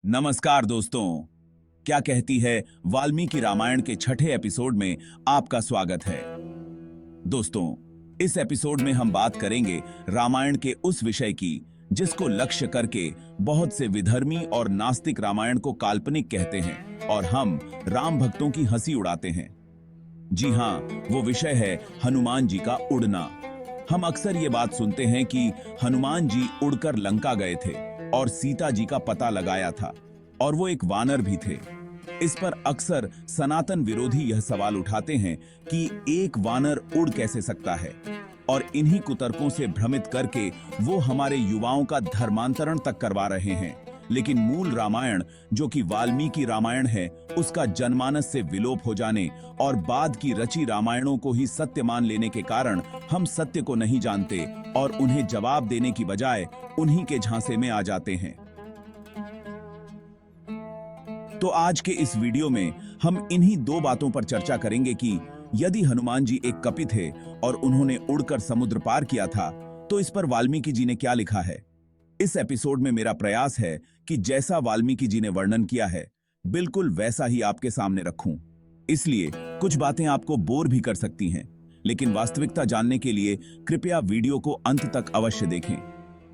नमस्कार दोस्तों। क्या कहती है वाल्मीकि रामायण के छठे एपिसोड में आपका स्वागत है। दोस्तों, इस एपिसोड में हम बात करेंगे रामायण के उस विषय की जिसको लक्ष्य करके बहुत से विधर्मी और नास्तिक रामायण को काल्पनिक कहते हैं और हम राम भक्तों की हंसी उड़ाते हैं। जी हाँ, वो विषय है हनुमान जी का उड़ना। हम अक्सर ये बात सुनते हैं कि हनुमान जी उड़कर लंका गए थे और सीता जी का पता लगाया था और वो एक वानर भी थे। इस पर अक्सर सनातन विरोधी यह सवाल उठाते हैं कि एक वानर उड़ कैसे सकता है, और इन्हीं कुतर्कों से भ्रमित करके वो हमारे युवाओं का धर्मांतरण तक करवा रहे हैं। लेकिन मूल रामायण, जो कि वाल्मीकि रामायण है, उसका जनमानस से विलोप हो जाने और बाद की रची रामायणों को ही सत्य मान लेने के कारण हम सत्य को नहीं जानते और उन्हें जवाब देने की बजाय उन्हीं के झांसे में आ जाते हैं। तो आज के इस वीडियो में हम इन्हीं दो बातों पर चर्चा करेंगे कि यदि हनुमान जी एक कपि थे और उन्होंने उड़कर समुद्र पार किया था, तो इस पर वाल्मीकि जी ने क्या लिखा है। इस एपिसोड में मेरा प्रयास है कि जैसा वाल्मीकि जी ने वर्णन किया है, बिल्कुल वैसा ही आपके सामने रखूं। इसलिए कुछ बातें आपको बोर भी कर सकती हैं, लेकिन वास्तविकता जानने के लिए कृपया वीडियो को अंत तक अवश्य देखें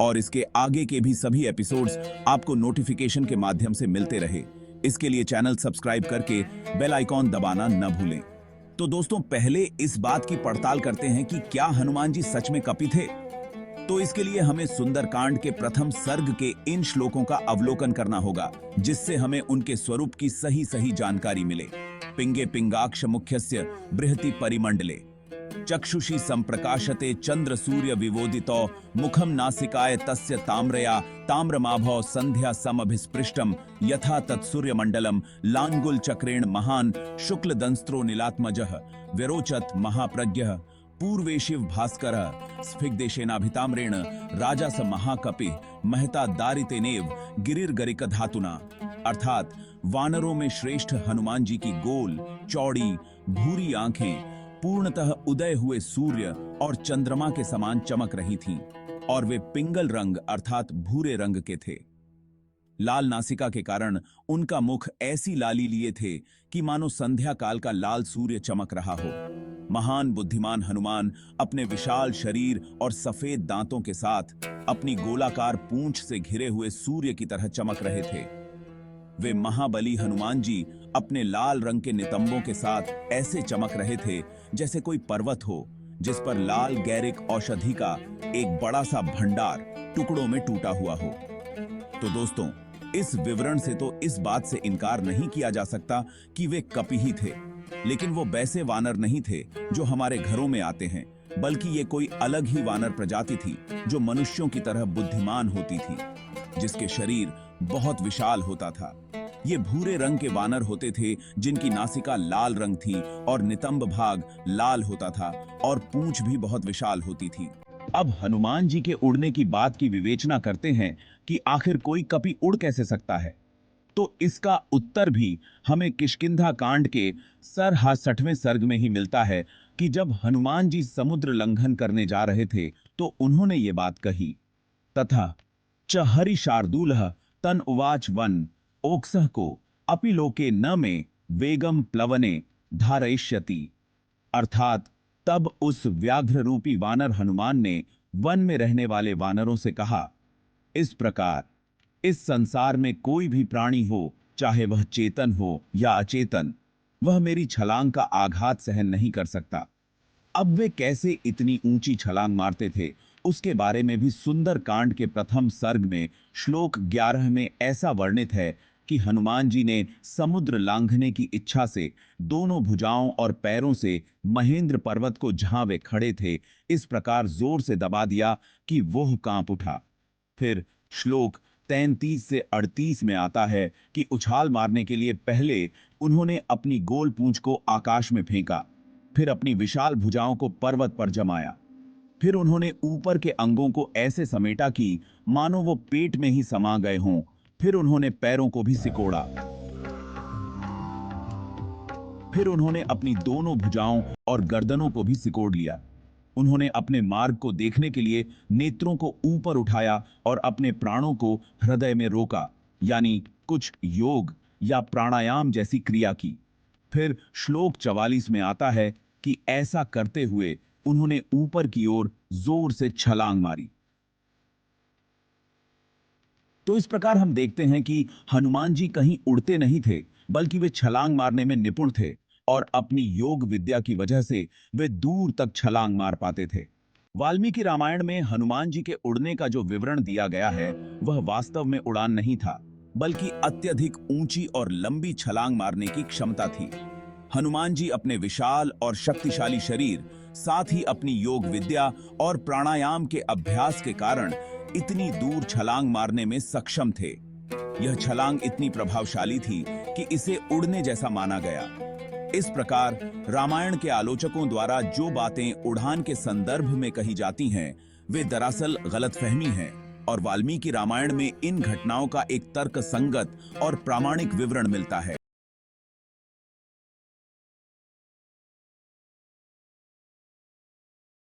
और इसके आगे के भी सभी एपिसोड्स आपको नोटिफिकेशन के माध्यम से मिलते रहे। इसके लिए चैनल सब्सक्राइब करके बेल आइकॉन दबाना न भूलें। तो दोस्तों, पहले इस बात की पड़ताल करते हैं कि क्या हनुमान जी सच में कपि थे। तो इसके लिए हमें सुंदरकांड के प्रथम सर्ग के इन श्लोकों का अवलोकन करना होगा, जिससे हमें उनके स्वरूप की सही सही जानकारी मिले। पिंगे पिंगाक्ष मुख्यस्य बृहति परिमंडले चक्षुषी संप्रकाशते चंद्र सूर्य विवोदितो मुखम नासिकाय तस्य ताम्रया ताम्रमाभौ संध्या समभिस्पृष्टम यथा तत्सूर्यमंडलम लांगुल चक्रेण महान शुक्ल दंस्त्रो नीलात्मजः विरोचत महाप्रज्ञः पूर्वे शिव भास्कर स्फिग्देशेनाभिताम्रेण राजा स महाकपि महता दारितेनेव गिरिर्गरिक धातुना। अर्थात वानरों में श्रेष्ठ हनुमान जी की गोल चौड़ी भूरी आंखें पूर्णतः उदय हुए सूर्य और चंद्रमा के समान चमक रही थीं, और वे पिंगल रंग अर्थात भूरे रंग के थे। लाल नासिका के कारण उनका मुख ऐसी लाली लिए थे कि मानो संध्या काल का लाल सूर्य चमक रहा हो। महान बुद्धिमान हनुमान अपने विशाल शरीर और सफेद दांतों के साथ अपनी गोलाकार पूंछ से घिरे हुए सूर्य की तरह चमक रहे थे। वे महाबली हनुमान जी अपने लाल रंग के नितंबों के साथ ऐसे चमक रहे थे जैसे कोई पर्वत हो जिस पर लाल गैरिक औषधि का एक बड़ा सा भंडार टुकड़ों में टूटा हुआ हो। तो दोस्तों, इस विवरण से तो इस बात से इनकार नहीं किया जा सकता कि वे कपि ही थे, लेकिन वो वैसे वानर नहीं थे जो हमारे घरों में आते हैं, बल्कि ये कोई अलग ही वानर प्रजाति थी जो मनुष्यों की तरह बुद्धिमान होती थी, जिसके शरीर बहुत विशाल होता था। ये भूरे रंग के वानर होते थे जिनकी नासिका लाल रंग थी और नितंब भाग लाल होता था और पूंछ भी बहुत विशाल होती थी। अब हनुमान जी के उड़ने की बात की विवेचना करते हैं कि आखिर कोई कपि उड़ कैसे सकता है। तो इसका उत्तर भी हमें किष्किंधा कांड के 67वें सर्ग में ही मिलता है कि जब हनुमान जी समुद्र लंघन करने जा रहे थे तो उन्होंने ये बात कही। तथा च हरि शार्दूलः तन उवाच वन ओक्सः को अपि लोके न में वेगम प्लवने धारयिष्यति। अर्थात तब उस व्याघ्र रूपी वानर हनुमान ने वन में रहने वाले वानरों से कहा, इस प्रकार इस संसार में कोई भी प्राणी हो, चाहे वह चेतन हो या अचेतन, वह मेरी छलांग का आघात सहन नहीं कर सकता। अब वे कैसे इतनी ऊंची छलांग मारते थे, उसके बारे में भी सुंदर कांड के प्रथम सर्ग में श्लोक 11 में ऐसा वर्णित है कि हनुमान जी ने समुद्र लांघने की इच्छा से दोनों भुजाओं और पैरों से महेंद्र पर्वत को जहां वे खड़े थे इस प्रकार जोर से दबा दिया कि वह कांप उठा। फिर श्लोक 33 से 38 में आता है कि उछाल मारने के लिए पहले उन्होंने अपनी गोल पूंछ को आकाश में फेंका, फिर अपनी विशाल भुजाओं को पर्वत पर जमाया, फिर उन्होंने ऊपर के अंगों को ऐसे समेटा कि मानो वो पेट में ही समा गए हों, फिर उन्होंने पैरों को भी सिकोड़ा, फिर उन्होंने अपनी दोनों भुजाओं और गर्दनों को भी सिकोड़ लिया। उन्होंने अपने मार्ग को देखने के लिए नेत्रों को ऊपर उठाया और अपने प्राणों को हृदय में रोका, यानी कुछ योग या प्राणायाम जैसी क्रिया की। फिर श्लोक 44 में आता है कि ऐसा करते हुए उन्होंने ऊपर की ओर जोर से छलांग मारी। तो इस प्रकार हम देखते हैं कि हनुमान जी कहीं उड़ते नहीं थे, बल्कि वे छलांग मारने में निपुण थे और अपनी योग विद्या की वजह से वे दूर तक छलांग मार पाते थे। वाल्मीकि रामायण में हनुमान जी के उड़ने का जो विवरण दिया गया है, वह वास्तव में उड़ान नहीं था, बल्कि अत्यधिक ऊंची और लंबी छलांग मारने की क्षमता थी। हनुमान जी अपने विशाल और शक्तिशाली शरीर, साथ ही अपनी योग विद्या और प्राणायाम के अभ्यास के कारण इतनी दूर छलांग मारने में सक्षम थे। यह छलांग इतनी प्रभावशाली थी कि इसे उड़ने जैसा माना गया। इस प्रकार रामायण के आलोचकों द्वारा जो बातें उड़ान के संदर्भ में कही जाती हैं, वे दरअसल गलतफहमी हैं और वाल्मीकि रामायण में इन घटनाओं का एक तर्कसंगत और प्रामाणिक विवरण मिलता है।